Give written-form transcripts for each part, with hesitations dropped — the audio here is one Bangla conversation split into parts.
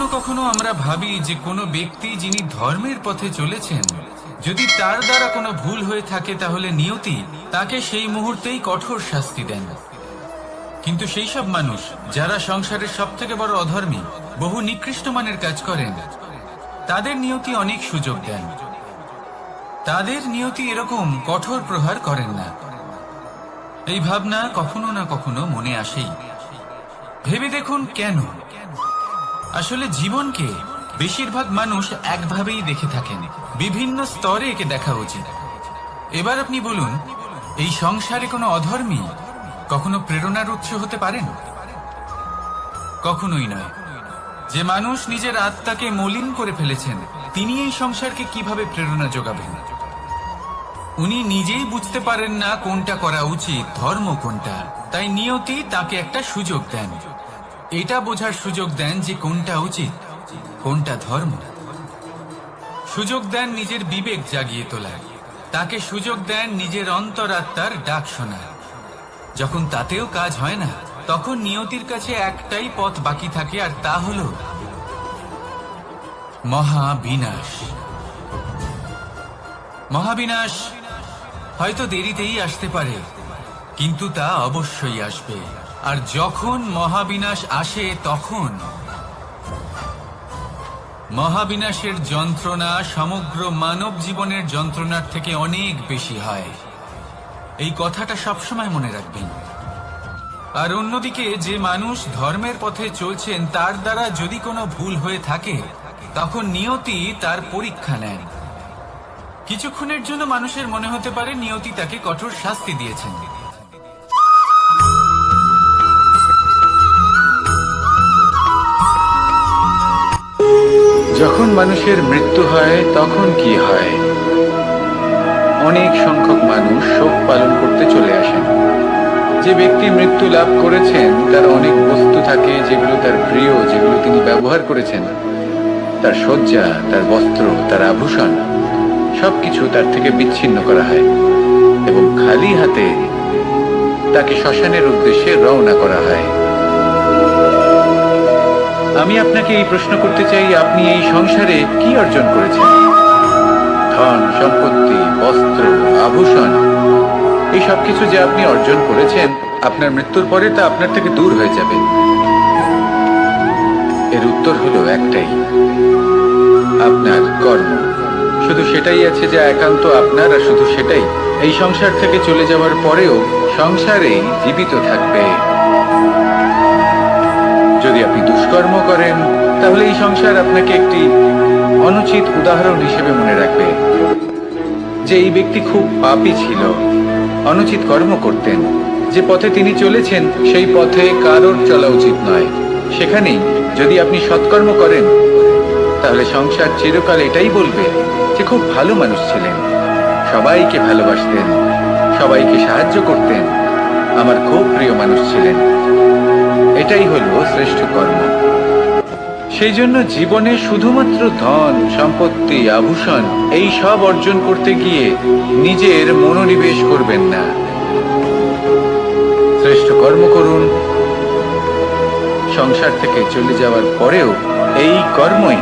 কখনো কখনো আমরা ভাবি যে কোনো ব্যক্তি যিনি ধর্মের পথে চলেছেন, যদি তার দ্বারা কোনো ভুল হয়ে থাকে তাহলে নিয়তি তাকে সেই মুহূর্তেই কঠোর শাস্তি দেন। কিন্তু সেই সব মানুষ যারা সংসারের সবথেকে বড় অধর্মী, বহু নিকৃষ্ট মানের কাজ করেন, তাদের নিয়তি অনেক সুযোগ দেন। তাদের নিয়তি এরকম কঠোর প্রহার করেন না। এই ভাবনা কখনো না কখনো মনে আসেই। ভেবে দেখুন কেন? আসলে জীবনকে বেশিরভাগ মানুষ একভাবেই দেখে থাকেন, বিভিন্ন স্তরে একে দেখা উচিত। এবার আপনি বলুন, এই সংসারে কোনো অধর্মী কখনো প্রেরণার উৎস হতে পারেন? কখনোই নয়। যে মানুষ নিজের আত্মাকে মলিন করে ফেলেছেন, তিনি এই সংসারকে কিভাবে প্রেরণা যোগাবেন? উনি নিজেই বুঝতে পারেন না কোনটা করা উচিত, ধর্ম কোনটা। তাই নিয়তি তাকে একটা সুযোগ দেন, এটা বোঝার সুযোগ দেন যে কোনটা উচিত, কোনটা ধর্ম। সুযোগ দেন নিজের বিবেক জাগিয়ে তোলার, তাকে সুযোগ দেন নিজের অন্তরাত্মার ডাক শোনার। যখন তাতেও কাজ হয় না, তখন নিয়তির কাছে একটাই পথ বাকি থাকে, আর তা হল মহাবিনাশ। মহাবিনাশ হয়তো দেরিতেই আসতে পারে, কিন্তু তা অবশ্যই আসবে। আর যখন মহাবিনাশ আসে, তখন মহাবিনাশের যন্ত্রণা সমগ্র মানব জীবনের যন্ত্রণার থেকে অনেক বেশি হয়। এই কথাটা সবসময় মনে রাখবেন। আর অন্যদিকে যে মানুষ ধর্মের পথে চলছেন, তার দ্বারা যদি কোনো ভুল হয়ে থাকে, তখন নিয়তি তার পরীক্ষা নেন। কিছুক্ষণের জন্য মানুষের মনে হতে পারে নিয়তি তাকে কঠোর শাস্তি দিয়েছেন। যখন মানুষের মৃত্যু হয় তখন কি হয়? অনেক সংখ্যক মানুষ শোক পালন করতে চলে আসেন। যে ব্যক্তি মৃত্যু লাভ করেছেন, তার অনেক বস্তু থাকে যেগুলো তার প্রিয়, যেগুলো তিনি ব্যবহার করেছেন। তার শয্যা, তার বস্ত্র, তার আভূষণ, সবকিছু তার থেকে বিচ্ছিন্ন করা হয় এবং খালি হাতে তাকে শ্মশানের উদ্দেশ্যে রওনা করা হয়। আমি আপনাকে এই প্রশ্ন করতে চাই, আপনি এই সংসারে কি অর্জন করেছেন? ধন সম্পত্তি, বস্ত্র, আভূষণ, এই সবকিছু যে আপনি অর্জন করেছেন, আপনার মৃত্যুর পরে তা আপনার থেকে দূর হয়ে যাবে। এর উত্তর হলো একটাই, আপনার কর্ম। শুধু সেটাই আছে যা একান্ত আপনার, আর শুধু সেটাই এই সংসার থেকে চলে যাওয়ার পরেও সংসারেই জীবিত থাকবে। যদি আপনি দুষ্কর্ম করেন, তাহলে এই সংসার আপনাকে একটি অনুচিত উদাহরণ হিসেবে মনে রাখবে যে এই ব্যক্তি খুব পাপী ছিল, অনুচিত কর্ম করতেন। যে পথে তিনি চলেছেন, সেই পথে কারোর চলা উচিত নয়। সেখানেই যদি আপনি সৎকর্ম করেন, তাহলে সংসার চিরকাল এটাই বলবে যে খুব ভালো মানুষ ছিলেন, সবাইকে ভালোবাসতেন, সবাইকে সাহায্য করতেন, আমার খুব প্রিয় মানুষ ছিলেন। এটাই হলো শ্রেষ্ঠ কর্ম। সেই জন্য জীবনে শুধুমাত্র ধন সম্পত্তি, আভূষণ, এই সব অর্জন করতে গিয়ে নিজের মনোনিবেশ করবেন না। শ্রেষ্ঠ কর্ম করুন। সংসার থেকে চলে যাওয়ার পরেও এই কর্মই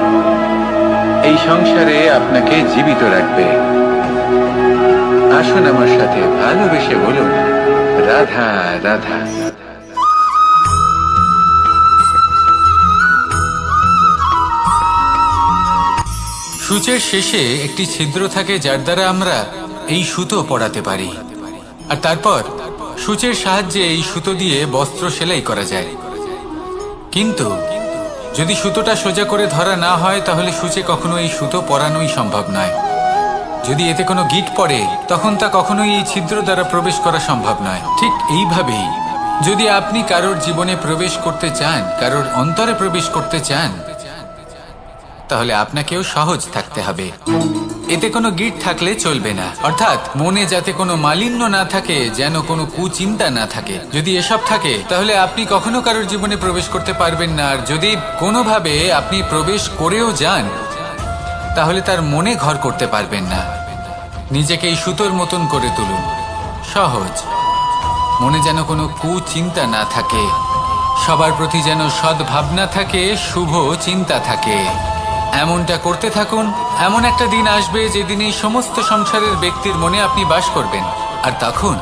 এই সংসারে আপনাকে জীবিত রাখবে। আসুন আমার সাথে ভালোবেসে বলুন, রাধা রাধা। সূচের শেষে একটি ছিদ্র থাকে, যার দ্বারা আমরা এই সুতো পরাতে পারি। আর তারপর সূচের সাহায্যে এই সুতো দিয়ে বস্ত্র সেলাই করা যায়। কিন্তু যদি সুতোটা সোজা করে ধরা না হয়, তাহলে সূচে কখনো এই সুতো পরানোই সম্ভব নয়। যদি এতে কোনো গিঁট পড়ে, তখন তা কখনোই এই ছিদ্র দ্বারা প্রবেশ করা সম্ভব নয়। ঠিক এইভাবেই যদি আপনি কারোর জীবনে প্রবেশ করতে চান, কারোর অন্তরে প্রবেশ করতে চান, তাহলে আপনাকেও সহজ থাকতে হবে। এতে কোনো গিঁট থাকলে চলবে না, অর্থাৎ মনে যাতে কোনো মালিন্য না থাকে, যেন কোনো কুচিন্তা না থাকে। যদি এসব থাকে, তাহলে আপনি কখনো কারোর জীবনে প্রবেশ করতে পারবেন না। আর যদি কোনোভাবে আপনি প্রবেশ করেও যান, তাহলে তার মনে ঘর করতে পারবেন না। নিজেকে এই সুতোর মতন করে তুলুন, সহজ, মনে যেন কোনো কুচিন্তা না থাকে, সবার প্রতি যেন সদ্ভাবনা থাকে, শুভ চিন্তা থাকে। এমনটা করতে থাকুন। এমন একটা দিন আসবে যেদিন এই সমস্ত সংসারের ব্যক্তির মনে আপনি বাস করবেন, আর তখন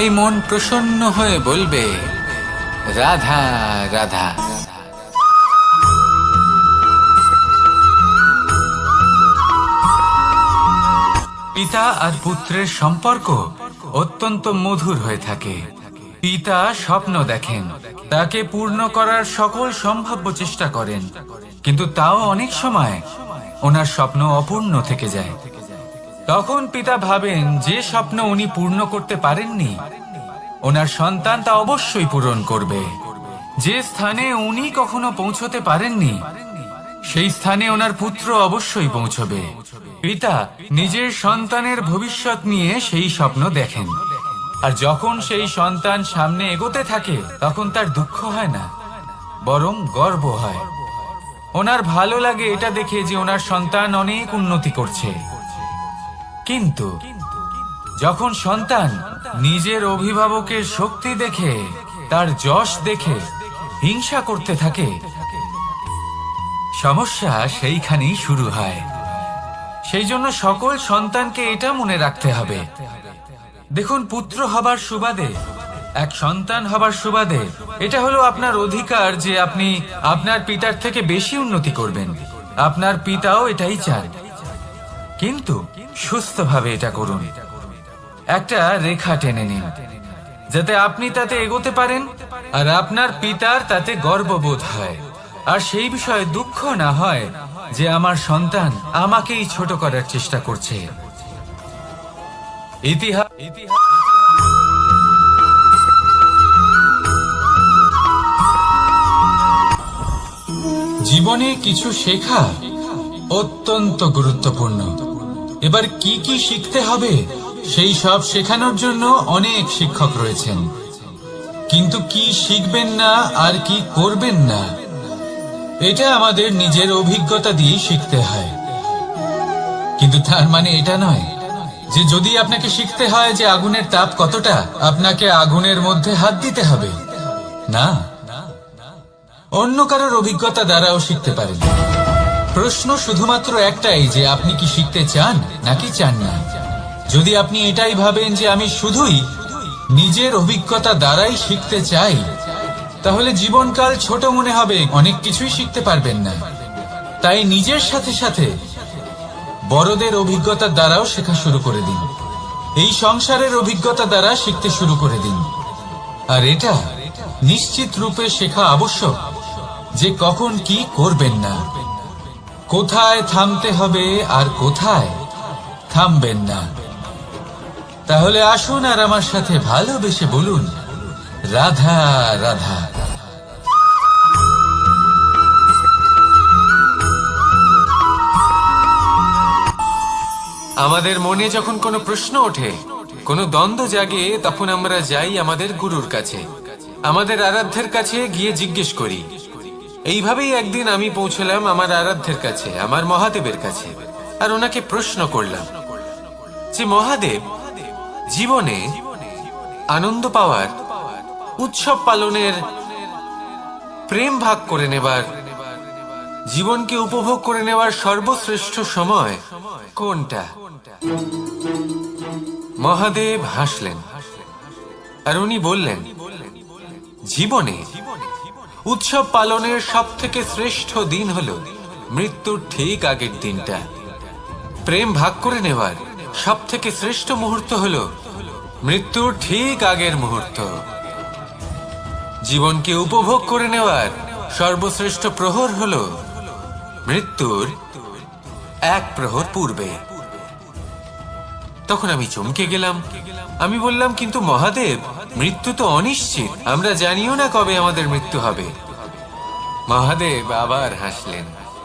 এই মন প্রসন্ন হয়ে বলবে, রাধা রাধা। পিতা আর পুত্রের সম্পর্ক অত্যন্ত মধুর হয়ে থাকে। পিতা স্বপ্ন দেখেন, তাকে পূর্ণ করার সকল সম্ভাব্য চেষ্টা করেন, কিন্তু তাও অনেক সময় ওনার স্বপ্ন অপূর্ণ থেকে যায়। তখন পিতা ভাবেন যে স্বপ্ন উনি পূর্ণ করতে পারেননি, ওনার সন্তান তা অবশ্যই পূরণ করবে। যে স্থানে উনি কখনো পৌঁছতে পারেননি, সেই স্থানে ওনার পুত্র অবশ্যই পৌঁছবে। পিতা নিজের সন্তানের ভবিষ্যৎ নিয়ে সেই স্বপ্ন দেখেন, আর যখন সেই সন্তান সামনে এগোতে থাকে তখন তার দুঃখ হয় না, বরং গর্ব হয়। ওনার ভালো লাগে এটা দেখে যে ওনার সন্তান অনেক উন্নতি করছে। কিন্তু যখন সন্তান নিজের অভিভাবকের শক্তি দেখে, তার যশ দেখে হিংসা করতে থাকে, সমস্যা সেইখানেই শুরু হয়। সেই জন্য সকল সন্তানকে এটা মনে রাখতে হবে। দেখুন, পুত্র হবার সুবাদে, এক সন্তান হবার সুবাদে এটা হলো আপনার অধিকার যে আপনি আপনার পিতার থেকে বেশি উন্নতি করবেন। আপনার পিতাও এটাই চান, কিন্তু সুস্থভাবে এটা করুন। একটা রেখা টেনে নিন যাতে আপনি তাতে এগোতে পারেন আর আপনার পিতার তাতে গর্ববোধ হয়, আর সেই বিষয়ে দুঃখ না হয় যে আমার সন্তান আমাকেই ছোট করার চেষ্টা করছে। জীবনে কিছু শেখা অত্যন্ত গুরুত্বপূর্ণ। এবার কি কি শিখতে হবে সেই সব শেখানোর জন্য অনেক শিক্ষক রয়েছেন, কিন্তু কি শিখবেন না আর কি করবেন না এটা আমাদের নিজের অভিজ্ঞতা দিয়ে শিখতে হয়। কিন্তু তার মানে এটা নয় যে যদি আপনাকে শিখতে হয় যে আগুনের তাপ কতটা, আপনাকে আগুনের মধ্যে হাত দিতে হবে। না, অন্য কারোর অভিজ্ঞতা দ্বারাও শিখতে পারেন। প্রশ্ন শুধুমাত্র একটাই যে আপনি কি শিখতে চান নাকি চান না। যদি আপনি এটাই ভাবেন যে আমি শুধুই নিজের অভিজ্ঞতা দ্বারাই শিখতে চাই, তাহলে জীবনকাল ছোট মনে হবে, অনেক কিছুই শিখতে পারবেন না। তাই নিজের সাথে সাথে বড়দের অভিজ্ঞতার দ্বারাও শেখা শুরু করে দিন। এই সংসারের অভিজ্ঞতা দ্বারা শিখতে শুরু করে দিন। আর এটা নিশ্চিত রূপে শেখা আবশ্যক যে কখন কি করবেন না, কোথায় থামতে হবে আর কোথায় থামবেন না। তাহলে আসুন আর আমার সাথে ভালোবেসে বলুন, রাধা রাধা। আমাদের মনে যখন কোনো প্রশ্ন ওঠে, কোনো দ্বন্দ্ব জাগে, তখন আমরা যাই আমাদের গুরুর কাছে, আমাদের আরাধ্যের কাছে গিয়ে জিজ্ঞেস করি। এইভাবেই একদিন আমি পৌঁছলাম আমার আরাধ্যের কাছে, আমার মহাদেবের কাছে, আর ওনাকে প্রশ্ন করলাম যে মহাদেব, জীবনে আনন্দ পাওয়ার, উৎসব পালনের, প্রেম ভাগ করে নেবার, জীবনকে উপভোগ করে নেওয়ার সর্বশ্রেষ্ঠ সময় কোনটা? মহাদেব হাসলেন আর উনি বললেন, জীবনে উৎসব পালনের সব থেকে শ্রেষ্ঠ দিন হলো মৃত্যুর ঠিক আগের দিনটা। প্রেম ভাগ করে নেওয়ার সব থেকে শ্রেষ্ঠ মুহূর্ত হলো মৃত্যুর ঠিক আগের মুহূর্ত। জীবনকে উপভোগ করে নেওয়ার সর্বশ্রেষ্ঠ প্রহর হলো মৃত্যুর এক প্রহর পূর্বে। তখন আমি চমকে গেলাম। আমি বললাম, কিন্তু মহাদেব, মৃত্যু তো অনিশ্চিত, আমরা জানিও না কবে আমাদের মৃত্যু হবে। মহাদেব আবার হাসলেন।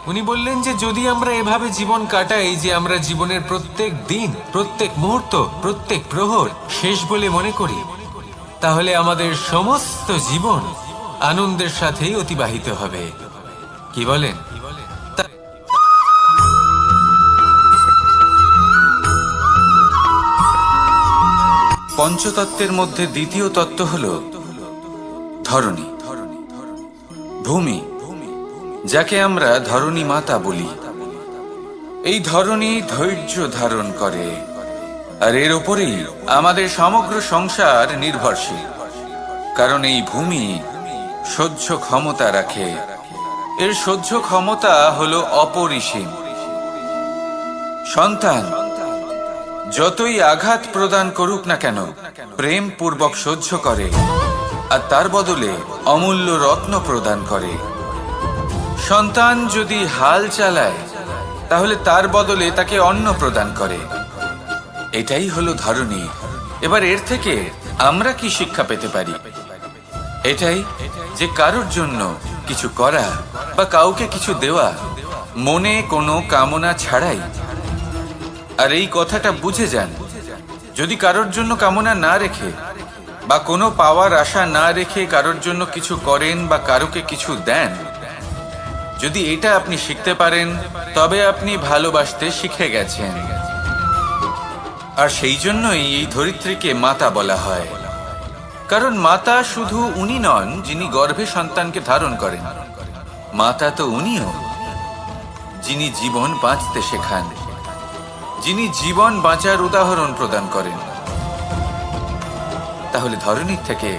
উনি বললেন যে যদি আমরা এভাবে জীবন কাটাই যে আমরা জীবনের প্রত্যেক দিন, প্রত্যেক মুহূর্ত, প্রত্যেক প্রহর শেষ বলে মনে করি, তাহলে আমাদের সমস্ত জীবন আনন্দের সাথেই অতিবাহিত হবে। কি বলেন? পঞ্চতত্ত্বের মধ্যে দ্বিতীয় তত্ত্ব হল ধরণী। ভূমি, যাকে আমরা ধরণী মাতা বলি, এই ধরণী ধৈর্য ধারণ করে, আর এর ওপরেই আমাদের সমগ্র সংসার নির্ভরশীল। কারণ এই ভূমি সহ্য ক্ষমতা রাখে, এর সহ্য ক্ষমতা হলো অপরিসীম। সন্তান যতই আঘাত প্রদান করুক না কেন, প্রেম পূর্বক সহ্য করে, আর তার বদলে অমূল্য রত্ন প্রদান করে। সন্তান যদি হাল চালায়, তাহলে তার বদলে তাকে অন্ন প্রদান করে। এটাই হলো ধরণী। এবার এর থেকে আমরা কি শিক্ষা পেতে পারি? এটাই যে কারোর জন্য কিছু করা বা কাউকে কিছু দেওয়া মনে কোনো কামনা ছাড়াই। আর এই কথাটা বুঝে যান, যদি কারোর জন্য কামনা না রেখে বা কোনো পাওয়ার আশা না রেখে কারোর জন্য কিছু করেন বা কারোকে কিছু দেন, যদি এটা আপনি শিখতে পারেন, তবে আপনি ভালোবাসতে শিখে গেছেন। আর সেই জন্যই এই ধরিত্রীকে মাতা বলা হয়। কারণ মাতা শুধু উনি নন যিনি গর্ভে সন্তানকে ধারণ করেন, মাতা তো উনিও যিনি জীবন বাঁচতে শেখান, যিনি জীবন বাঁচার উদাহরণ প্রদান করেন। তাহলে ধরণীর থেকে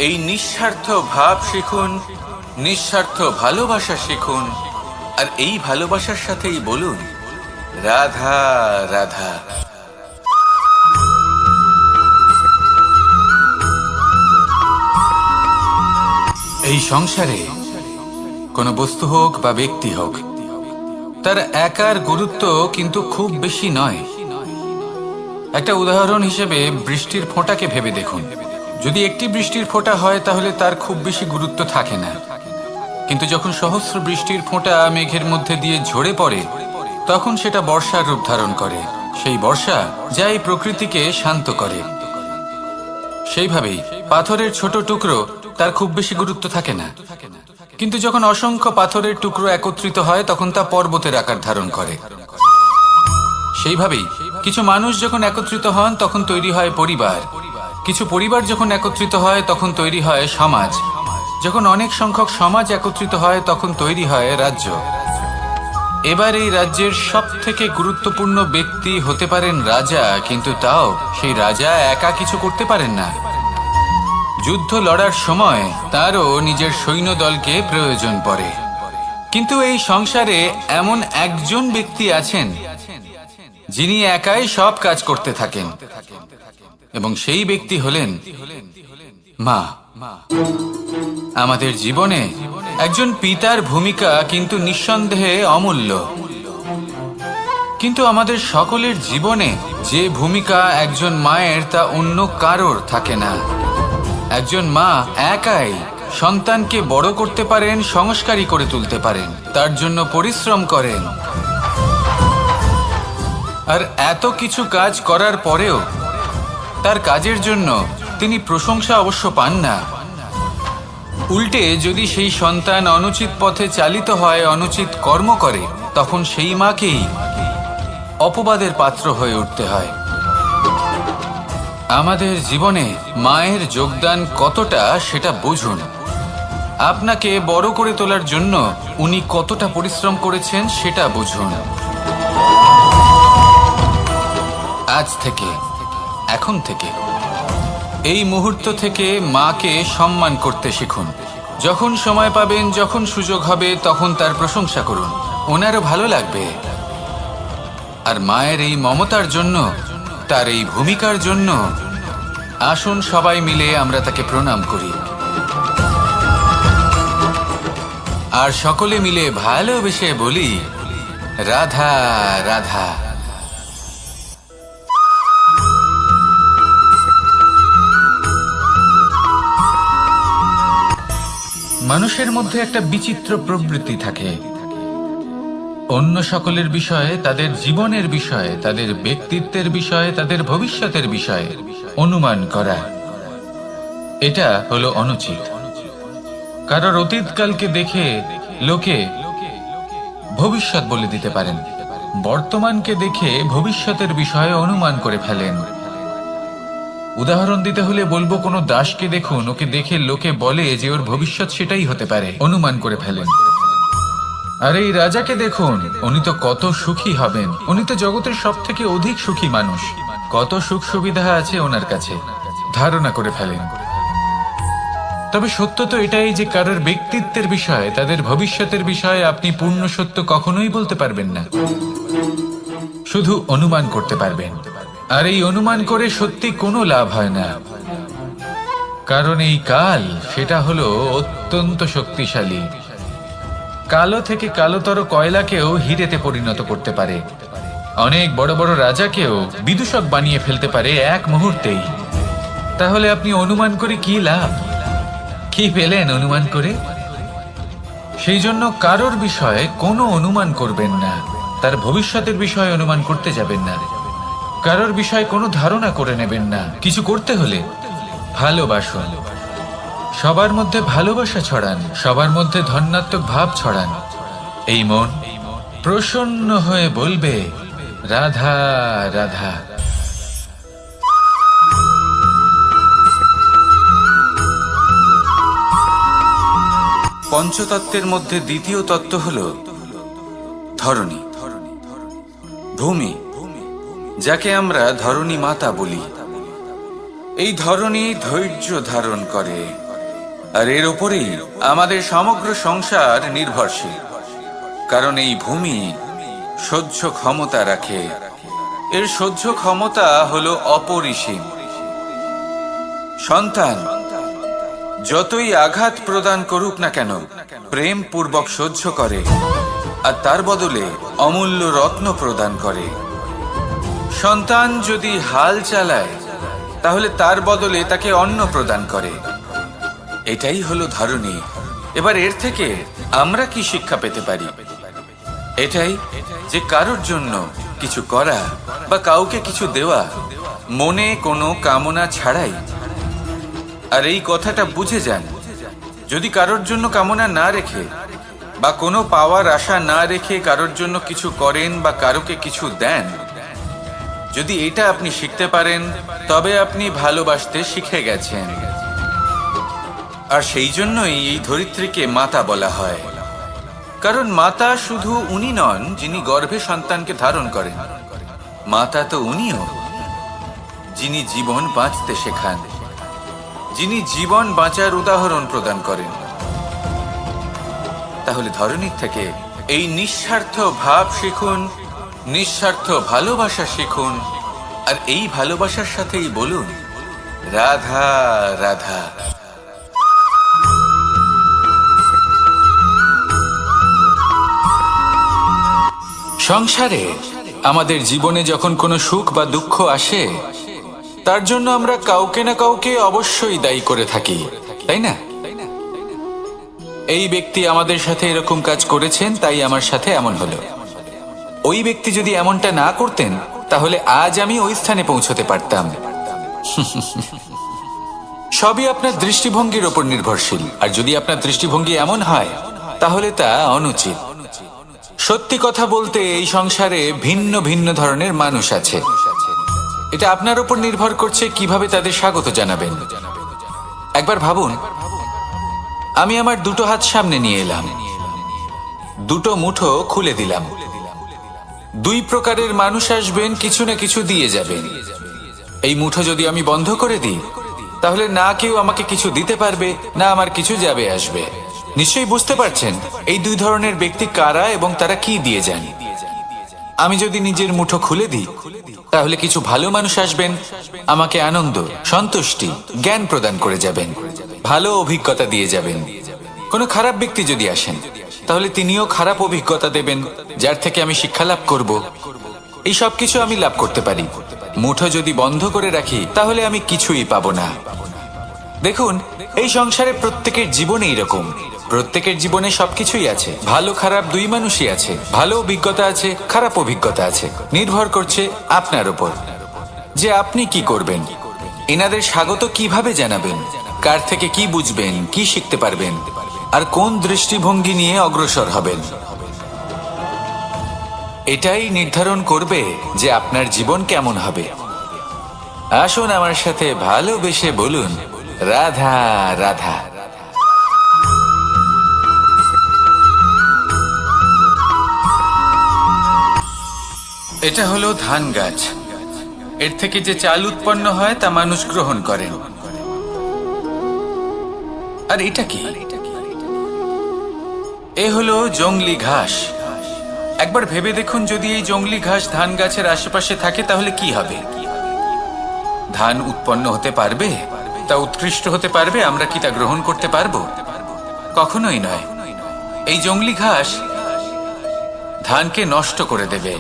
এই নিঃস্বার্থ ভাব শিখুন, নিঃস্বার্থ ভালোবাসা শিখুন, আর এই ভালোবাসার সাথেই বলুন রাধা রাধা। এই সংসারে কোনো বস্তু হোক বা ব্যক্তি হোক, তার একার গুরুত্ব কিন্তু খুব বেশি নয়। একটা উদাহরণ হিসেবে বৃষ্টির ফোঁটাকে ভেবে দেখুন। যদি একটি বৃষ্টির ফোঁটা হয় তাহলে তার খুব বেশি গুরুত্ব থাকে না, কিন্তু যখন সহস্র বৃষ্টির ফোঁটা মেঘের মধ্যে দিয়ে ঝরে পড়ে, তখন সেটা বর্ষার রূপ ধারণ করে। সেই বর্ষা যা এই প্রকৃতিকে শান্ত করে। সেইভাবেই পাথরের ছোট টুকরো, তার খুব বেশি গুরুত্ব থাকে না, কিন্তু যখন অসংখ্য পাথরের টুকরো একত্রিত হয় তখন তা পর্বতের আকার ধারণ করে। সেইভাবেই কিছু মানুষ যখন একত্রিত হন তখন তৈরি হয় পরিবার, কিছু পরিবার যখন একত্রিত হয় তখন তৈরি হয় সমাজ, যখন অনেক সংখ্যক সমাজ একত্রিত হয় তখন তৈরি হয় রাজ্য। এবার এই রাজ্যের সব থেকে গুরুত্বপূর্ণ ব্যক্তি হতে পারেন রাজা, কিন্তু তাও সেই রাজা একা কিছু করতে পারেন না। যুদ্ধ লড়ার সময় তারও নিজের সৈন্যদলকে প্রয়োজন পড়ে। কিন্তু এই সংসারে এমন একজন ব্যক্তি আছেন যিনি একাই সব কাজ করতে থাকেন, এবং সেই ব্যক্তি হলেন মা। আমাদের জীবনে একজন পিতার ভূমিকা কিন্তু নিঃসন্দেহে অমূল্য, কিন্তু আমাদের সকলের জীবনে যে ভূমিকা একজন মায়ের তা অন্য কারোর থাকে না। একজন মা একাই সন্তানকে বড় করতে পারেন, সংস্কারী করে তুলতে পারেন, তার জন্য পরিশ্রম করেন। আর এত কিছু কাজ করার পরেও তার কাজের জন্য তিনি প্রশংসা অবশ্য পান না। উল্টে যদি সেই সন্তান অনুচিত পথে চালিত হয়, অনুচিত কর্ম করে, তখন সেই মাকেই অপবাদের পাত্র হয়ে উঠতে হয়। আমাদের জীবনে মায়ের যোগদান কতটা সেটা বুঝুন। আপনাকে বড় করে তোলার জন্য উনি কতটা পরিশ্রম করেছেন সেটা বুঝুন। আজ থেকে, এখন থেকে, এই মুহূর্ত থেকে মাকে সম্মান করতে শিখুন। যখন সময় পাবেন, যখন সুযোগ হবে, তখন তার প্রশংসা করুন, ওনারও ভালো লাগবে। আর মায়ের এই মমতার জন্য, তার এই ভূমিকার জন্য আসুন সবাই মিলে আমরা তাকে প্রণাম করি, আর সকলে মিলে ভালোবেসে বলি রাধা রাধা। মানুষের মধ্যে একটা বিচিত্র প্রবৃত্তি থাকে, অন্য সকলের বিষয়ে, তাদের জীবনের বিষয়ে, তাদের ব্যক্তিত্বের বিষয়ে, তাদের ভবিষ্যতের বিষয়ে অনুমান করা। এটা হলো অনুচিত। কারোর অতীতকালকে দেখে লোকে ভবিষ্যৎ বলে দিতে পারেন, বর্তমানকে দেখে ভবিষ্যতের বিষয়ে অনুমান করে ফেলেন। উদাহরণ দিতে হলে বলবো, কোনো দাসকে দেখুন, ওকে দেখে লোকে বলে যে ওর ভবিষ্যৎ সেটাই হতে পারে, অনুমান করে ফেলেন। আর এই রাজাকে দেখুন, উনি তো কত সুখী হবেন, উনি তো জগতের সব থেকে অধিক সুখী মানুষ, কত সুখ সুবিধা আছে ওনার কাছে, ধারণা করে ফেলেন। তবে সত্য তো এটাই যে কারোর ব্যক্তিত্বের বিষয়ে, তাদের ভবিষ্যতের বিষয়ে আপনি পূর্ণ সত্য কখনোই বলতে পারবেন না, শুধু অনুমান করতে পারবেন। আর এই অনুমান করে সত্যি কোনো লাভ হয় না, কারণ এই কাল সেটা হলো অত্যন্ত শক্তিশালী। কালো থেকে কালোতর কয়লাকেও হিরেতে পরিণত করতে পারে, অনেক বড় বড় রাজাকেও বিদূষক বানিয়ে ফেলতে পারে এক মুহূর্তেই। তাহলে আপনি অনুমান করে কি লাভ? কি পেলেন অনুমান করে? সেই জন্য কারোর বিষয়ে কোনো অনুমান করবেন না, তার ভবিষ্যতের বিষয়ে অনুমান করতে যাবেন না, কারোর বিষয়ে কোনো ধারণা করে নেবেন না। কিছু করতে হলে ভালোবাসুন, সবার মধ্যে ভালোবাসা ছড়ান, সবার মধ্যে ধন্যাত্মক ভাব ছড়ান। এই মন প্রসন্ন হয়ে বলবে, রাধা রাধা। পঞ্চতত্ত্বের মধ্যে দ্বিতীয় তত্ত্ব হল ধরণী, ভূমি, যাকে আমরা ধরণী মাতা বলি। এই ধরণী ধৈর্য ধারণ করে, আর এর উপরেই আমাদের সমগ্র সংসার নির্ভরশীল। কারণ এই ভূমি সহ্য ক্ষমতা রাখে, এর সহ্য ক্ষমতা হলো অপরিসীম। সন্তান যতই আঘাত প্রদান করুক না কেন, প্রেম পূর্বক সহ্য করে, আর তার বদলে অমূল্য রত্ন প্রদান করে। সন্তান যদি হাল চালায়, তাহলে তার বদলে তাকে অন্ন প্রদান করে। এটাই হলো ধরণী। এবার এর থেকে আমরা কি শিক্ষা পেতে পারি? এটাই যে কারোর জন্য কিছু করা বা কাউকে কিছু দেওয়া মনে কোনো কামনা ছাড়াই। আর এই কথাটা বুঝে যান, যদি কারোর জন্য কামনা না রেখে বা কোনো পাওয়ার আশা না রেখে কারোর জন্য কিছু করেন বা কারোকে কিছু দেন, যদি এটা আপনি শিখতে পারেন, তবে আপনি ভালোবাসতে শিখে গেছেন। আর সেই জন্যই এই ধরিত্রীকে মাতা বলা হয়। কারণ মাতা শুধু উনি নন যিনি গর্ভে সন্তানকে ধারণ করেন, মাতা তো উনিও যিনি জীবন বাঁচতে শেখান, যিনি জীবন বাঁচার উদাহরণ প্রদান করেন। তাহলে ধরণীর থেকে এই নিঃস্বার্থ ভাব শিখুন, নিঃস্বার্থ ভালোবাসা শিখুন, আর এই ভালোবাসার সাথেই বলুন, রাধা রাধা। সংসারে আমাদের জীবনে যখন কোনো সুখ বা দুঃখ আসে, তার জন্য আমরা কাউকে না কাউকে অবশ্যই দায়ী করে থাকি, তাই না? এই ব্যক্তি আমাদের সাথে এরকম কাজ করেছেন, তাই আমার সাথে এমন হলো। ওই ব্যক্তি যদি এমনটা না করতেন, তাহলে আজ আমি ওই স্থানে পৌঁছতে পারতাম। সবই আপনার দৃষ্টিভঙ্গির ওপর নির্ভরশীল। আর যদি আপনার দৃষ্টিভঙ্গি এমন হয়, তাহলে তা অনুচিত। সত্যি কথা বলতে, এই সংসারে ভিন্ন ভিন্ন ধরনের মানুষ আছে। এটা আপনার উপর নির্ভর করছে কিভাবে তাদের স্বাগত জানাবেন। একবার ভাবুন, আমি আমার দুটো হাত সামনে নিয়ে এলাম, দুটো মুঠো খুলে দিলাম। দুই প্রকারের মানুষ আসবেন, কিছু না কিছু দিয়ে যাবেন। এই মুঠো যদি আমি বন্ধ করে দিই, তাহলে না কেউ আমাকে কিছু দিতে পারবে, না আমার কিছু যাবে আসবে। নিশ্চয়ই বুঝতে পারছেন এই দুই ধরনের ব্যক্তি কারা এবং তারা কি দিয়ে যান। আমি যদি নিজের মুঠো খুলে দিই, তাহলে কিছু ভালো মানুষ আসবেন, আমাকে আনন্দ, সন্তুষ্টি, জ্ঞান প্রদান করে যাবেন, ভালো অভিজ্ঞতা দিয়ে যাবেন। কোনো খারাপ ব্যক্তি যদি আসেন, তাহলে তিনিও খারাপ অভিজ্ঞতা দেবেন, যার থেকে আমি শিক্ষা লাভ করব। এই সব কিছু আমি লাভ করতে পারি। মুঠো যদি বন্ধ করে রাখি, তাহলে আমি কিছুই পাবো না। দেখুন, এই সংসারে প্রত্যেকের জীবনে এরকম, প্রত্যেকের জীবনে সবকিছুই আছে, ভালো খারাপ দুই মানুষই আছে, ভালো অভিজ্ঞতা আছে, খারাপ অভিজ্ঞতা আছে। নির্ভর করছে আপনার উপর যে আপনি কি করবেন, এনাদের স্বাগত কিভাবে জানাবেন, কার থেকে কি বুঝবেন, কি শিখতে পারবেন, আর কোন দৃষ্টিভঙ্গি নিয়ে অগ্রসর হবেন। এটাই নির্ধারণ করবে যে আপনার জীবন কেমন হবে। আসুন আমার সাথে ভালোবেসে বলুন, রাধা রাধা। এটা হলো ধান গাছ। এর থেকে যে চাল উৎপন্ন হয় তা মানুষ গ্রহণ করেন। আর এটা কি? এ হলো জংলি ঘাস। একবার ভেবে দেখুন, যদি এই জংলি ঘাস ধান গাছের আশেপাশে থাকে তাহলে কি হবে? ধান উৎপন্ন হতে পারবে? তা উৎকৃষ্ট হতে পারবে? আমরা কি তা গ্রহণ করতে পারবো? কখনোই নয়। এই জংলি ঘাস ধানকে নষ্ট করে দেবে,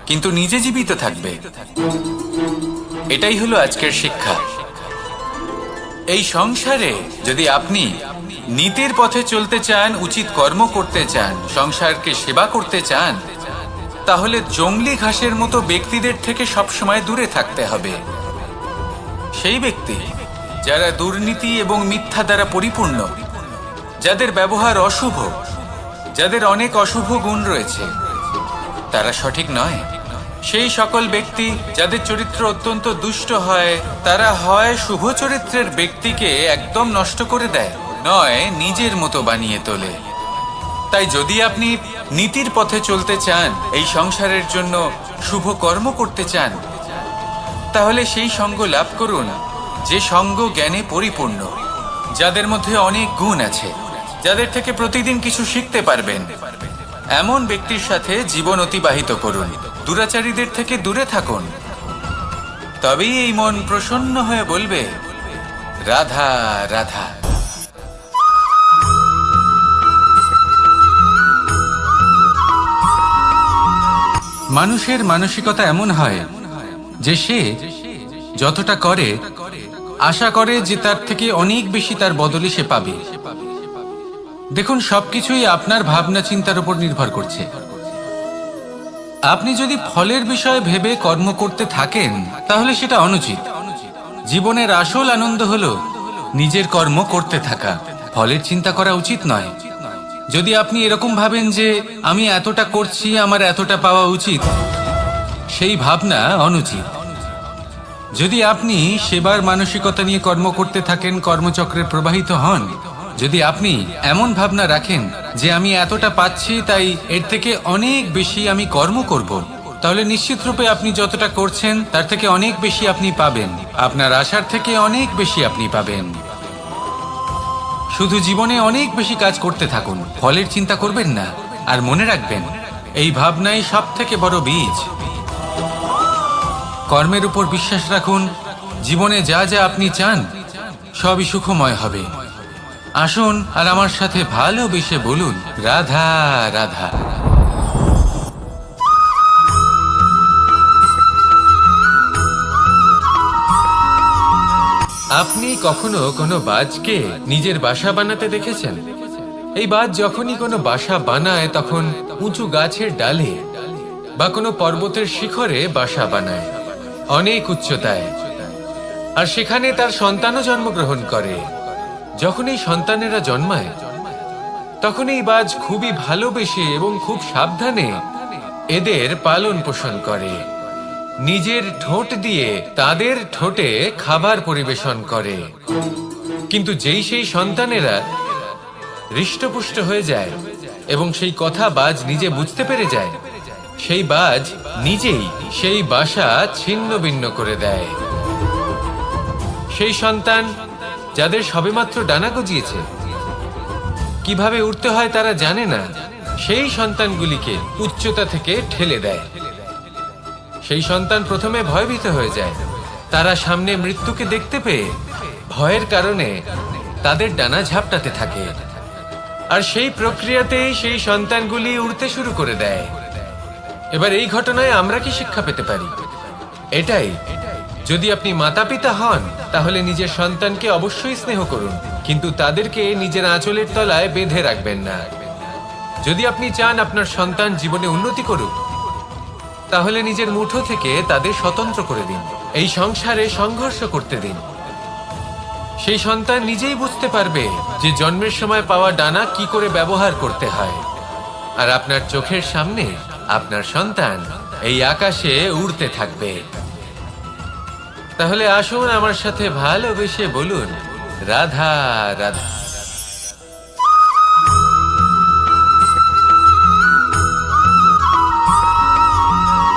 কিন্তু নিজে জীবিত থাকবে। এটাই হলো আজকের শিক্ষা। এই সংসারে যদি আপনি নীতির পথে চলতে চান, উচিত কর্ম করতে চান, সংসারকে সেবা করতে চান, তাহলে জংলি ঘাসের মতো ব্যক্তিদের থেকে সবসময় দূরে থাকতে হবে। সেই ব্যক্তি যারা দুর্নীতি এবং মিথ্যা দ্বারা পরিপূর্ণ, যাদের ব্যবহার অশুভ, যাদের অনেক অশুভ গুণ রয়েছে, তারা সঠিক নয়। সেই সকল ব্যক্তি যাদের চরিত্র অত্যন্ত দুষ্ট হয়, তারা হয় শুভ চরিত্রের ব্যক্তিকে একদম নষ্ট করে দেয়, নয় নিজের মতো বানিয়ে তোলে। তাই যদি আপনি নীতির পথে চলতে চান, এই সংসারের জন্য শুভ কর্ম করতে চান, তাহলে সেই সঙ্গ লাভ করুন যে সঙ্গ জ্ঞানে পরিপূর্ণ, যাদের মধ্যে অনেক গুণ আছে, যাদের থেকে প্রতিদিন কিছু শিখতে পারবেন। এমন ব্যক্তির সাথে জীবন অতিবাহিত করুন। দুরাচারীদের থেকে দূরে থাকুন। তবেই এই মন প্রসন্ন হয়ে বলবে, রাধা রাধা। মানুষের মানসিকতা এমন হয় যে সে যতটা করে আশা করে যে তার থেকে অনেক বেশি তার বদলে সে পাবে। দেখুন, সবকিছুই আপনার ভাবনা চিন্তার উপর নির্ভর করছে। আপনি যদি ফলের বিষয়ে ভেবে কর্ম করতে থাকেন তাহলে সেটা অনুচিত। জীবনের আসল আনন্দ হলো নিজের কর্ম করতে থাকা, ফলের চিন্তা করা উচিত নয়। যদি আপনি এরকম ভাবেন যে আমি এতটা করছি, আমার এতটা পাওয়া উচিত, সেই ভাবনা অনুচিত। যদি আপনি সেবার মানসিকতা নিয়ে কর্ম করতে থাকেন, কর্মচক্রে প্রবাহিত হন, যদি আপনি এমন ভাবনা রাখেন যে আমি এতটা পাচ্ছি তাই এর থেকে অনেক বেশি আমি কর্ম করব, তাহলে নিশ্চিত রূপে আপনি যতটা করছেন তার থেকে অনেক বেশি আপনি পাবেন। আপনার আশার থেকে অনেক বেশি আপনি পাবেন। শুধু জীবনে অনেক বেশি কাজ করতে থাকুন, ফলের চিন্তা করবেন না। আর মনে রাখবেন, এই ভাবনাই সব থেকে বড় বীজ। কর্মের উপর বিশ্বাস রাখুন। জীবনে যা যা আপনি চান সবই সুখময় হবে। আসুন আর আমার সাথে ভালোবেসে বলুন, রাধা রাধা। আপনি কখনো কোনো বাজকে নিজের বাসা বানাতে দেখেছেন? এই বাজ যখনই কোনো বাসা বানায় তখন উঁচু গাছের ডালে বা কোনো পর্বতের শিখরে বাসা বানায়, অনেক উচ্চতায়। আর সেখানে তার সন্তানও জন্মগ্রহণ করে। যখন এই সন্তানেরা জন্মায় তখন এই বাজ খুবই ভালোবেসে এবং খুব সাবধানে এদের পালন পোষণ করে। নিজের ঠোঁট দিয়ে তাদের ঠোঁটে খাবার পরিবেশন করে। কিন্তু যেই সেই সন্তানেরা হৃষ্টপুষ্ট হয়ে যায় এবং সেই কথা বাজ নিজে বুঝতে পেরে যায়, সেই বাজ নিজেই সেই বাসা ছিন্ন ভিন্ন করে দেয়। সেই সন্তান যাদের সবেমাত্র ডানা গজিয়েছে, কিভাবে উঠতে হয় তারা জানে না, সেই সন্তানগুলিকে উচ্চতা থেকে ঠেলে দেয়। সেই সন্তান প্রথমে ভয়ভীত হয়ে যায়। তারা সামনে মৃত্যুকে দেখতে পেয়ে ভয়ের কারণে তাদের ডানা ঝাপটাতে থাকে। আর সেই প্রক্রিয়াতেই সেই সন্তানগুলি উড়তে শুরু করে দেয়। এবার এই ঘটনায় আমরা কি শিক্ষা পেতে পারি? এটাই, যদি আপনি মাতা পিতা হন তাহলে নিজের সন্তানকে অবশ্যই স্নেহ করুন, কিন্তু তাদেরকে নিজের আঁচলের তলায় বেঁধে রাখবেন না। যদি আপনি চান আপনার সন্তান জীবনে উন্নতি করুক, তাহলে নিজের মুঠো থেকে তাদের স্বতন্ত্র করে দিন। এই সংসারে সংঘর্ষ করতে দিন। সেই সন্তান নিজেই বুঝতে পারবে যে জন্মের সময় পাওয়া ডানা কি করে ব্যবহার করতে হয়। আর আপনার চোখের সামনে আপনার সন্তান এই আকাশে উড়তে থাকবে। তাহলে আসুন আমার সাথে ভালোবেসে বলুন, রাধা রাধা।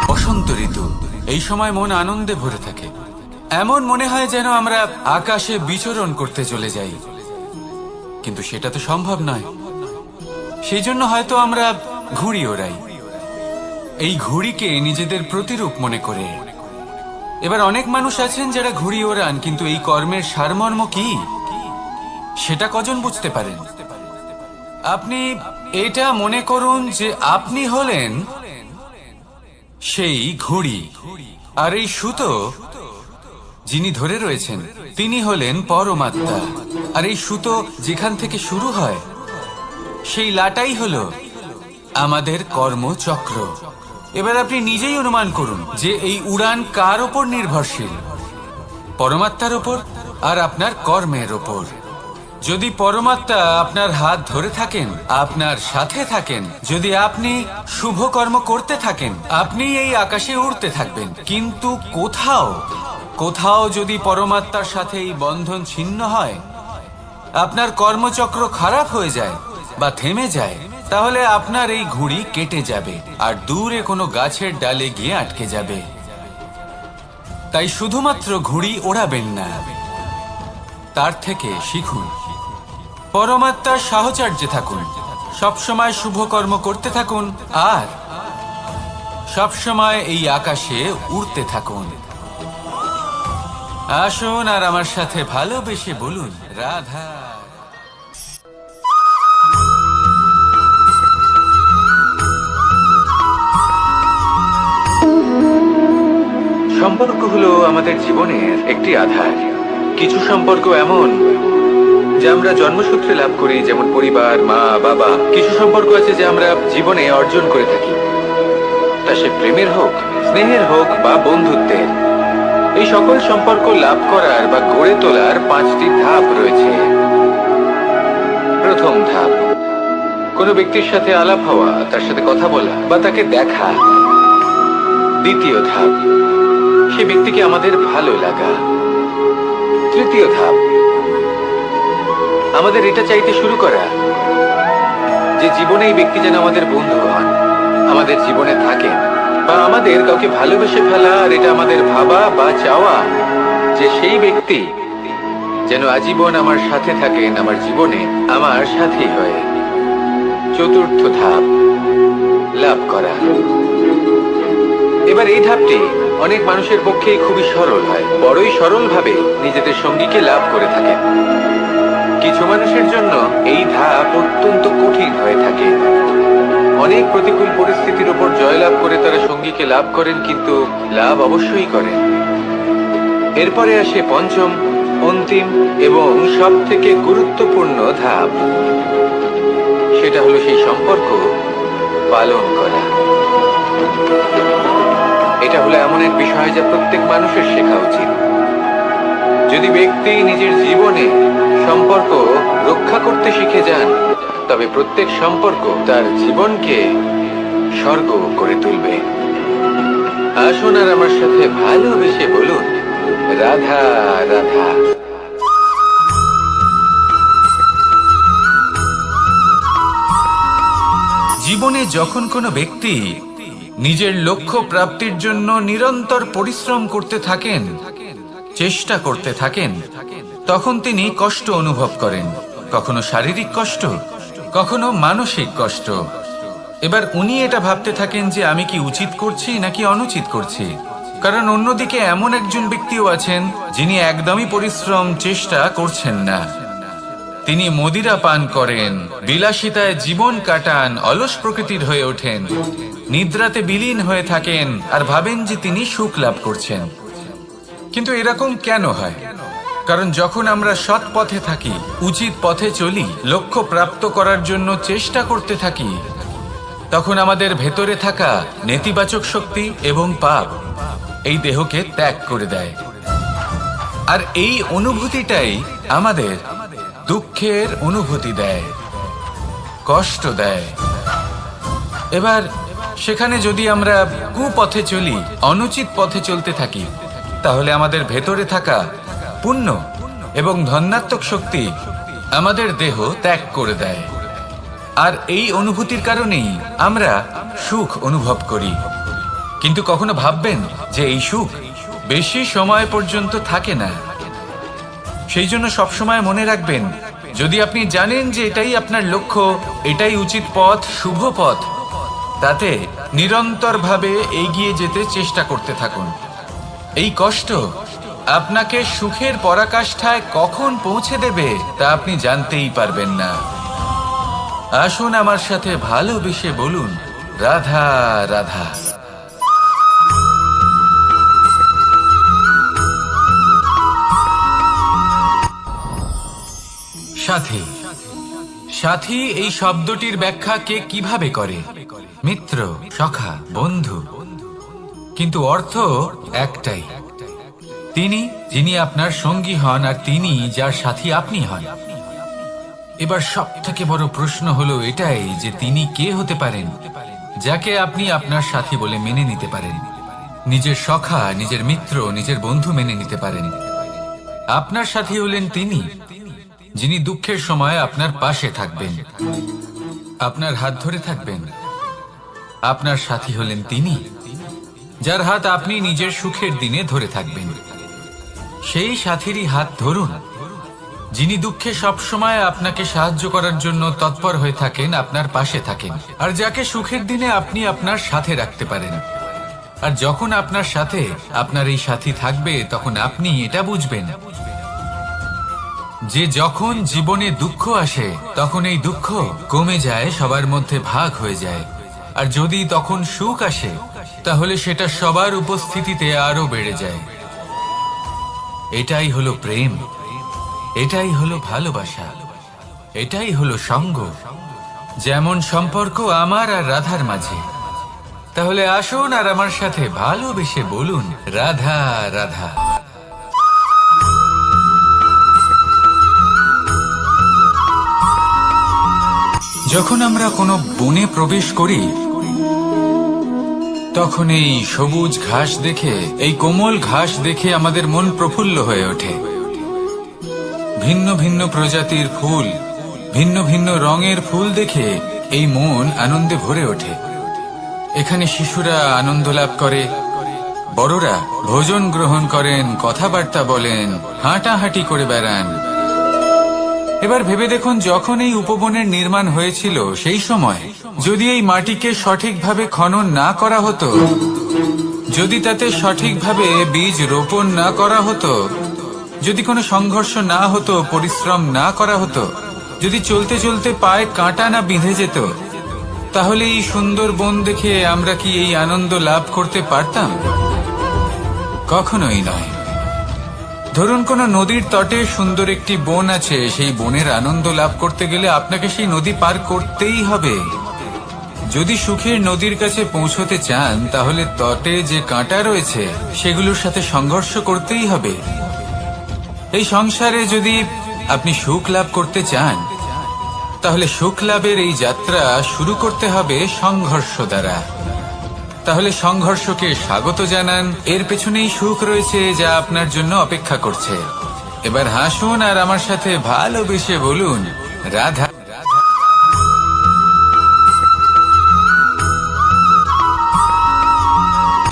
বসন্ত ঋতু, এই সময় মন আনন্দে ভরে থাকে। এমন মনে হয় যেন আমরা আকাশে বিচরণ করতে চলে যাই, কিন্তু সেটা তো সম্ভব নয়। সেই জন্য হয়তো আমরা ঘুড়ি ওড়াই, এই ঘুড়িকে নিজেদের প্রতিরূপ মনে করে। এবার অনেক মানুষ আছেন যারা ঘুড়ি ওড়ান, কিন্তু এই কর্মের সারমর্ম কি সেটা কজন বুঝতে পারেন? আপনি এটা মনে করুন যে আপনি হলেন সেই ঘুড়ি, আর এই সুতো যিনি ধরে রয়েছেন তিনি হলেন পরমাত্মা। আর এই সুতো যেখান থেকে শুরু হয় সেই লাটাই হলো আমাদের কর্মচক্র। এবার আপনি নিজেই অনুমান করুন যে এই উড়ান কার ওপর নির্ভরশীল, পরমাত্মার ওপর আর আপনার কর্মের ওপর। যদি পরমাত্মা আপনার হাত ধরে থাকেন, আপনার সাথে থাকেন, যদি আপনি শুভ কর্ম করতে থাকেন, আপনি এই আকাশে উড়তে থাকবেন। কিন্তু কোথাও কোথাও যদি পরমাত্মার সাথে এই বন্ধন ছিন্ন হয়, আপনার কর্মচক্র খারাপ হয়ে যায় বা থেমে যায়, তাহলে আপনার এই ঘুড়ি কেটে যাবে আর দূরে কোনো গাছের ডালে গিয়ে আটকে যাবে। তাই শুধুমাত্র ঘুড়ি ওড়াবেন না, তার থেকে শিখুন, পরমাত্মার সাহচর্যে থাকুন, সবসময় শুভ কর্ম করতে থাকুন আর সবসময় এই আকাশে উড়তে থাকুন। আসুন আর আমার সাথে ভালোবেসে বলুন, রাধা। সম্পর্ক হলো আমাদের জীবনের একটি আধার। কিছু সম্পর্ক এমন যে আমরা জন্মসূত্রে লাভ করি, যেমন পরিবার, মা বাবা। কিছু সম্পর্ক আছে যে আমরা জীবনে অর্জন করে থাকি, তা সে প্রেমের হোক, স্নেহের হোক বা বন্ধুত্বের। এই সকল সম্পর্ক লাভ করার বা গড়ে তোলার 5টি ধাপ রয়েছে। প্রথম ধাপ, কোনো ব্যক্তির সাথে আলাপ হওয়া, তার সাথে কথা বলা বা তাকে দেখা। দ্বিতীয় ধাপ, সে ব্যক্তিকে আমাদের ভালো লাগা। তৃতীয় ধাপ, আমাদের এটা চাইতে শুরু করা যে জীবনে এই ব্যক্তি যেন আমাদের বন্ধু হন, আমাদের জীবনে থাকেন, বা আমাদের কাউকে ভালোবেসে ফেলা আর এটা আমাদের ভাবা বা চাওয়া যে সেই ব্যক্তি যেন আজীবন আমার সাথে থাকেন, আমার জীবনে আমার সাথী হয়ে। চতুর্থ ধাপ, লাভ করা। এবার এই ধাপটি অনেক মানুষের পক্ষেই খুবই সরল হয়, বড়ই সরলভাবে নিজেদের সঙ্গীকে লাভ করে থাকেন। কিছু মানুষের জন্য এই ধাপ অত্যন্ত কঠিন হয়ে থাকে। অনেক প্রতিকূল পরিস্থিতির উপর জয়লাভ করে তারা সঙ্গীকে লাভ করেন, কিন্তু লাভ অবশ্যই করেন। এরপরে আসে পঞ্চম, অন্তিম এবং সব থেকে গুরুত্বপূর্ণ ধাপ। সেটা হলো সেই সম্পর্ক পালন করা। এটা হলো এমন এক বিষয় যা প্রত্যেক মানুষের শেখা উচিত। যদি ব্যক্তি নিজের জীবনে সম্পর্ক রক্ষা করতে শিখে যান, তবে প্রত্যেক সম্পর্ক তার জীবনকে স্বর্গ করে তুলবে। আসুন আর আমার সাথে ভালোবেসে বলুন, রাধা রাধা। জীবনে যখন কোনো ব্যক্তি নিজের লক্ষ্য প্রাপ্তির জন্য নিরন্তর পরিশ্রম করতে থাকেন, চেষ্টা করতে থাকেন, তখন তিনি কষ্ট অনুভব করেন। কখনো শারীরিক কষ্ট, কখনো মানসিক কষ্ট। এবার উনি এটা ভাবতে থাকেন যে আমি কি উচিত করছি নাকি অনুচিত করছি। কারণ অন্যদিকে এমন একজন ব্যক্তিও আছেন যিনি একদমই পরিশ্রম চেষ্টা করছেন না। তিনি মদিরা পান করেন, বিলাসিতায় জীবন কাটান, অলস প্রকৃতির হয়ে ওঠেন, নিদ্রাতে বিলীন হয়ে থাকেন আর ভাবেন যে তিনি সুখ লাভ করছেন। কিন্তু এরকম কেন হয়? কারণ যখন আমরা সৎ পথে থাকি, উচিত পথে চলি, লক্ষ্য প্রাপ্ত করার জন্য চেষ্টা করতে থাকি, তখন আমাদের ভেতরে থাকা নেতিবাচক শক্তি এবং পাপ এই দেহকে ত্যাগ করে দেয়। আর এই অনুভূতিটাই আমাদের দুঃখের অনুভূতি দেয়, কষ্ট দেয়। এবার সেখানে যদি আমরা কুপথে চলি, অনুচিত পথে চলতে থাকি, তাহলে আমাদের ভেতরে থাকা পুণ্য এবং ধনাত্মক শক্তি আমাদের দেহ ত্যাগ করে দেয়। আর এই অনুভূতির কারণেই আমরা সুখ অনুভব করি। কিন্তু কখনো ভাববেন যে এই সুখ বেশি সময় পর্যন্ত থাকে না। সেই জন্য সবসময় মনে রাখবেন, যদি আপনি জানেন যে এটাই আপনার লক্ষ্য, এটাই উচিত পথ, শুভ পথ, তাতে নিরন্তরভাবে এগিয়ে যেতে চেষ্টা করতে থাকুন। এই কষ্ট আপনাকে সুখের পরাকাষ্ঠায় কখন পৌঁছে দেবে তা আপনি জানতেই পারবেন না। আসুন আমার সাথে ভালোবেসে বলুন, রাধা রাধা। সাথী, সাথী এই শব্দটির ব্যাখ্যা কে কিভাবে করে? মিত্র, সখা, বন্ধু। কিন্তু অর্থ একটাই, তিনি যিনি আপনার সঙ্গী হন আর তিনি যার সাথী আপনি হন। এবার সব থেকে বড় প্রশ্ন হলো এটাই যে তিনি কে হতে পারেন যাকে আপনি আপনার সাথী বলে মেনে নিতে পারেন, নিজের সখা, নিজের মিত্র, নিজের বন্ধু মেনে নিতে পারেন। আপনার সাথী হলেন তিনি যিনি দুঃখের সময় আপনার পাশে থাকবেন, আপনার হাত ধরে থাকবেন। আপনার সাথী হলেন তিনি যার হাত আপনি নিজের সুখের দিনে ধরে থাকবেন। সেই সাথীরই হাত ধরুন যিনি দুঃখে সবসময় আপনাকে সাহায্য করার জন্য তৎপর হয়ে থাকেন, আপনার পাশে থাকেন, আর যাকে সুখের দিনে আপনি আপনার সাথে রাখতে পারেন। আর যখন আপনার সাথে আপনার এই সাথী থাকবে, তখন আপনি এটা বুঝবেন যে যখন জীবনে দুঃখ আসে তখন এই দুঃখ কমে যায়, সবার মধ্যে ভাগ হয়ে যায়। আর যদি তখন সুখ আসে তাহলে সেটা সবার উপস্থিতিতে আরো বেড়ে যায়। এটাই হলো প্রেম, এটাই হলো ভালোবাসা, এটাই হলো সঙ্গ, যেমন সম্পর্ক আমার আর রাধার মাঝে। তাহলে আসুন আর আমার সাথে ভালোবেসে বলুন, রাধা রাধা। যখন আমরা কোনো বনে প্রবেশ করি তখন এই সবুজ ঘাস দেখে, এই কোমল ঘাস দেখে আমাদের মন প্রফুল্ল হয়ে ওঠে। ভিন্ন ভিন্ন প্রজাতির ফুল, ভিন্ন ভিন্ন রঙের ফুল দেখে এই মন আনন্দে ভরে ওঠে। এখানে শিশুরা আনন্দ লাভ করে, বড়রা ভোজন গ্রহণ করেন, কথাবার্তা বলেন, হাঁটাহাঁটি করে বেড়ান। এবার ভেবে দেখুন, যখন এই উপবনের নির্মাণ হয়েছিল সেই সময় যদি এই মাটিকে সঠিকভাবে খনন না করা হতো, যদি তাতে সঠিকভাবে বীজ রোপণ না করা হতো, যদি কোনো সংঘর্ষ না হতো, পরিশ্রম না করা হতো, যদি চলতে চলতে পায়ে কাঁটা না বিঁধে যেত, তাহলে এই সুন্দর বন দেখে আমরা কি এই আনন্দ লাভ করতে পারতাম? কখনোই নয়। ধরুন কোনো নদীর তটে সুন্দর একটি বন আছে, সেই বনের আনন্দ লাভ করতে গেলে আপনাকে সেই নদী পার করতেই হবে। যদি সুখের নদীর কাছে পৌঁছতে চান তাহলে তটে যে কাঁটা রয়েছে সেগুলোর সাথে সংঘর্ষ করতেই হবে। এই সংসারে যদি আপনি সুখ লাভ করতে চান তাহলে সুখ লাভের এই যাত্রা শুরু করতে হবে সংঘর্ষ দ্বারা। তাহলে সংঘর্ষকে স্বাগত জানান, এর পেছনেই সুখ রয়েছে যা আপনার জন্য অপেক্ষা করছে। এবার হাসুন আর আমার সাথে ভালোবেসে বলুন, রাধা।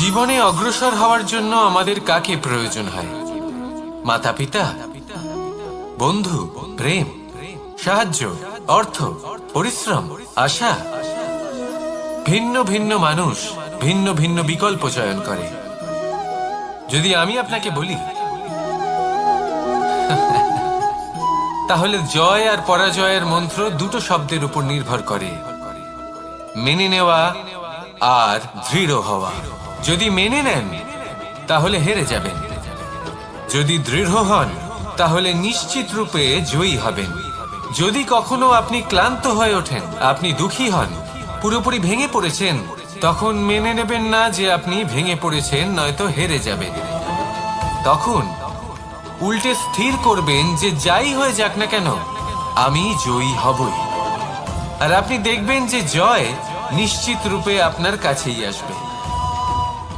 জীবনে অগ্রসর হওয়ার জন্য আমাদের কাকে প্রয়োজন হয়? মাতা পিতা, বন্ধু, প্রেম, সাহায্য, অর্থ, পরিশ্রম, আশা। ভিন্ন ভিন্ন মানুষ ভিন্ন ভিন্ন বিকল্প চয়ন করে। যদি আমি আপনাকে বলি তাহলে জয় আর পরাজয়ের মন্ত্র দুটো শব্দের উপর নির্ভর করে, মেনে নেওয়া আর দৃঢ় হওয়া। যদি মেনে নেন তাহলে হেরে যাবেন, যদি দৃঢ় হন তাহলে নিশ্চিত রূপে জয়ী হবেন। যদি কখনো আপনি ক্লান্ত হয়ে ওঠেন, আপনি দুঃখী হন, পুরোপুরি ভেঙে পড়েছেন, তখন মেনে নেবেন না যে আপনি ভেঙে পড়েছেন, নয়তো হেরে যাবেন। তখন উল্টে স্থির করবেন যে যাই হয়ে যাক না কেন আমি জয়ী হবই। আর আপনি দেখবেন যে জয় নিশ্চিত রূপে আপনার কাছেই আসবে।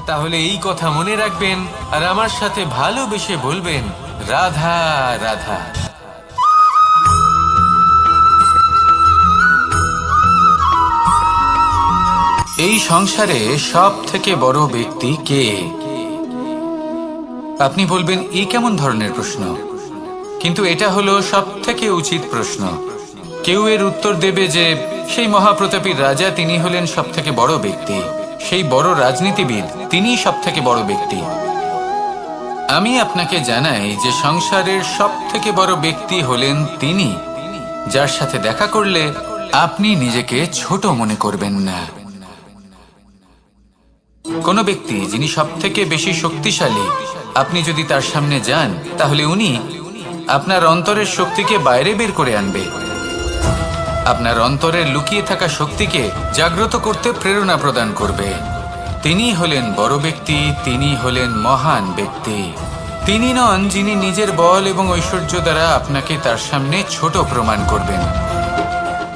তাহলে এই কথা মনে রাখবেন আর আমার সাথে ভালোবেসে বলবেন, রাধা রাধা। এই সংসারে সব থেকে বড় ব্যক্তি কে? আপনি বলবেন, এই কেমন ধরনের প্রশ্ন? কিন্তু এটা হলো সব থেকে উচিত প্রশ্ন। কেউ এর উত্তর দেবে যে সেই মহাপ্রতাপী রাজা, তিনি হলেন সব থেকে বড় ব্যক্তি, সেই বড় রাজনীতিবিদ, তিনিই সব থেকে বড় ব্যক্তি। আমি আপনাকে জানাই যে সংসারের সব থেকে বড় ব্যক্তি হলেন তিনি, যার সাথে দেখা করলে আপনি নিজেকে ছোট মনে করবেন না। কোন ব্যক্তি যিনি সব থেকে বেশি শক্তিশালী, আপনি যদি তার সামনে যান তাহলে উনি আপনার অন্তরের শক্তিকে বাইরে বের করে আনবে, আপনার অন্তরের লুকিয়ে থাকা শক্তিকে জাগ্রত করতে প্রেরণা প্রদান করবে। তিনি হলেন বড় ব্যক্তি, তিনি হলেন মহান ব্যক্তি। তিনি নন যিনি নিজের বল এবং ঐশ্বর্য দ্বারা আপনাকে তার সামনে ছোট প্রমাণ করবেন।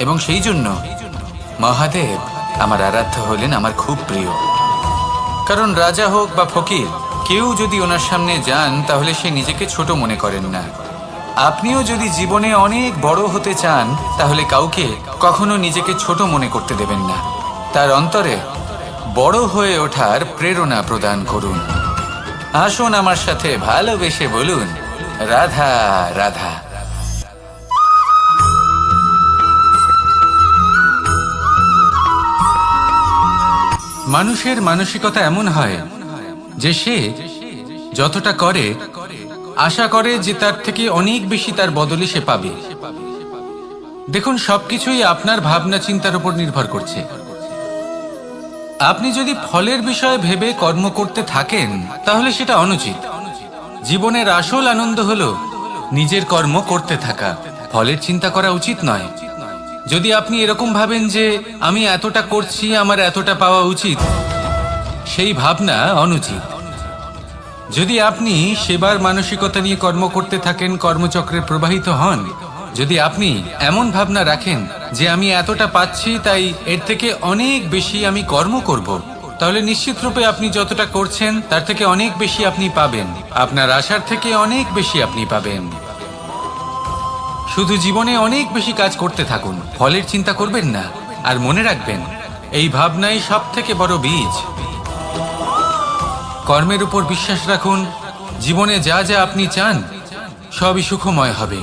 এবং সেই জন্য মহাদেব আমার আরাধ্য হলেন আমার খুব প্রিয়। কারণ রাজা হোক বা ফকির, কেউ যদি ওনার সামনে যান তাহলে সে নিজেকে ছোট মনে করেন না। আপনিও যদি জীবনে অনেক বড় হতে চান তাহলে কাউকে কখনো নিজেকে ছোট মনে করতে দেবেন না। তার অন্তরে বড় হয়ে ওঠার প্রেরণা প্রদান করুন। আসুন আমার সাথে ভালোবেসে বলুন, রাধা রাধা। মানুষের মানসিকতা এমন হয় যে সে যতটা করে আশা করে যে তার থেকে অনেক বেশি তার বদলে সে পাবে। দেখুন, সবকিছুই আপনার ভাবনা চিন্তার উপর নির্ভর করছে। আপনি যদি ফলের বিষয়ে ভেবে কর্ম করতে থাকেন তাহলে সেটা অনুচিত। জীবনের আসল আনন্দ হলো নিজের কর্ম করতে থাকা, ফলের চিন্তা করা উচিত নয়। যদি আপনি এরকম ভাবেন যে আমি এতটা করছি, আমার এতটা পাওয়া উচিত, সেই ভাবনা অনুচিত। যদি আপনি সেবার মানসিকতা নিয়ে কর্ম করতে থাকেন, কর্মচক্রে প্রবাহিত হন, যদি আপনি এমন ভাবনা রাখেন যে আমি এতটা পাচ্ছি তাই এর থেকে অনেক বেশি আমি কর্ম করব, তাহলে নিশ্চিত রূপে আপনি যতটা করছেন তার থেকে অনেক বেশি আপনি পাবেন, আপনার আশার থেকে অনেক বেশি আপনি পাবেন। শুধু জীবনে অনেক বেশি কাজ করতে থাকুন, ফলের চিন্তা করবেন না। আর মনে রাখবেন, এই ভাবনাই সব থেকে বড় বীজ। কর্মের উপর বিশ্বাস রাখুন, জীবনে যা যা আপনি চান সবই সুখময় হবে।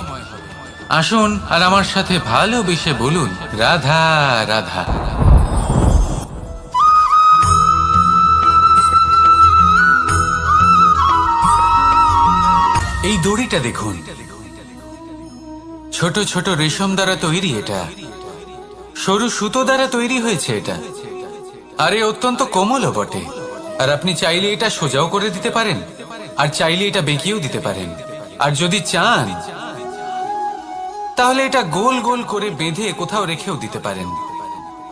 আসুন আর আমার সাথে ভালোবেসে বলুন, রাধা রাধা। এই দড়িটা দেখুন, ছোট ছোট রেশম দ্বারা তৈরি, এটা সরু সুতো দ্বারা তৈরি হয়েছে এটা, আর এ অত্যন্ত কোমলও বটে। আর আপনি চাইলে এটা সোজাও করে দিতে পারেন, আর চাইলে এটা বেঁকিয়েও দিতে পারেন, আর যদি চান তাহলে এটা গোল গোল করে বেঁধে কোথাও রেখেও দিতে পারেন।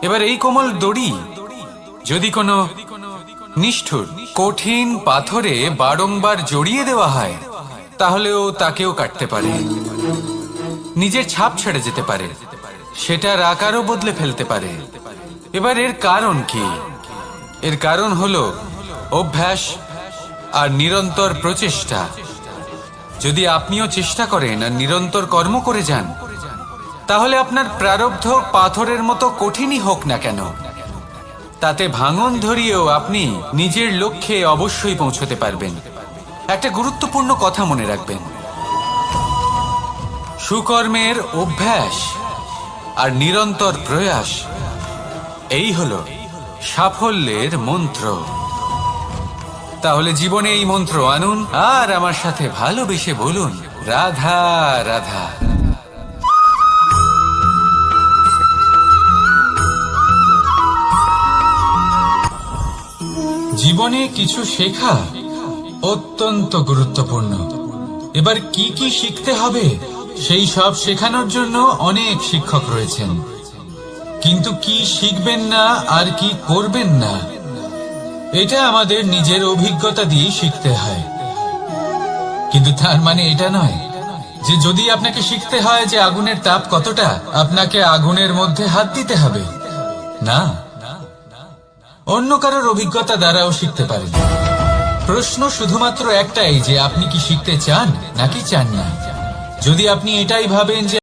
এবার এই কোমল দড়ি যদি কোনো নিষ্ঠুর কঠিন পাথরে বারংবার জড়িয়ে দেওয়া হয় তাহলেও তাকেও কাটতে পারে, নিজের ছাপ ছেড়ে যেতে পারে, সেটার আকারও বদলে ফেলতে পারে। এবার এর কারণ কি? এর কারণ হলো অভ্যাস আর নিরন্তর প্রচেষ্টা। যদি আপনিও চেষ্টা করেন আর নিরন্তর কর্ম করে যান তাহলে আপনার প্রারব্ধ পাথরের মতো কঠিনই হোক না কেন, তাতে ভাঙন ধরিয়েও আপনি নিজের লক্ষ্যে অবশ্যই পৌঁছতে পারবেন। একটা গুরুত্বপূর্ণ কথা মনে রাখবেন, সুকর্মের অভ্যাস আর নিরন্তর প্রয়াস, এই হলো সাফল্যের মন্ত্র। তাহলে জীবনে এই মন্ত্র আনুন আর আমার সাথে ভালোবেসে বলুন, রাধা রাধা। জীবনে কিছু শেখা অত্যন্ত গুরুত্বপূর্ণ। এবার কি কি শিখতে হবে সেই সব শেখানোর জন্য অনেক শিক্ষক রয়েছেন, কিন্তু কি শিখবেন না আর কি করবেন না এটা আমাদের নিজের অভিজ্ঞতা দিয়ে শিখতে হয়। কিন্তু তার মানে এটা নয় যে যদি আপনাকে শিখতে হয় যে আগুনের তাপ কতটা, আপনাকে আগুনের মধ্যে হাত দিতে হবে। না, অন্য কারোর অভিজ্ঞতা দ্বারাও শিখতে পারেন। প্রশ্ন শুধুমাত্র একটাই যে আপনি কি শিখতে চান নাকি চান না। যদি আপনি এটাই ভাবেন যে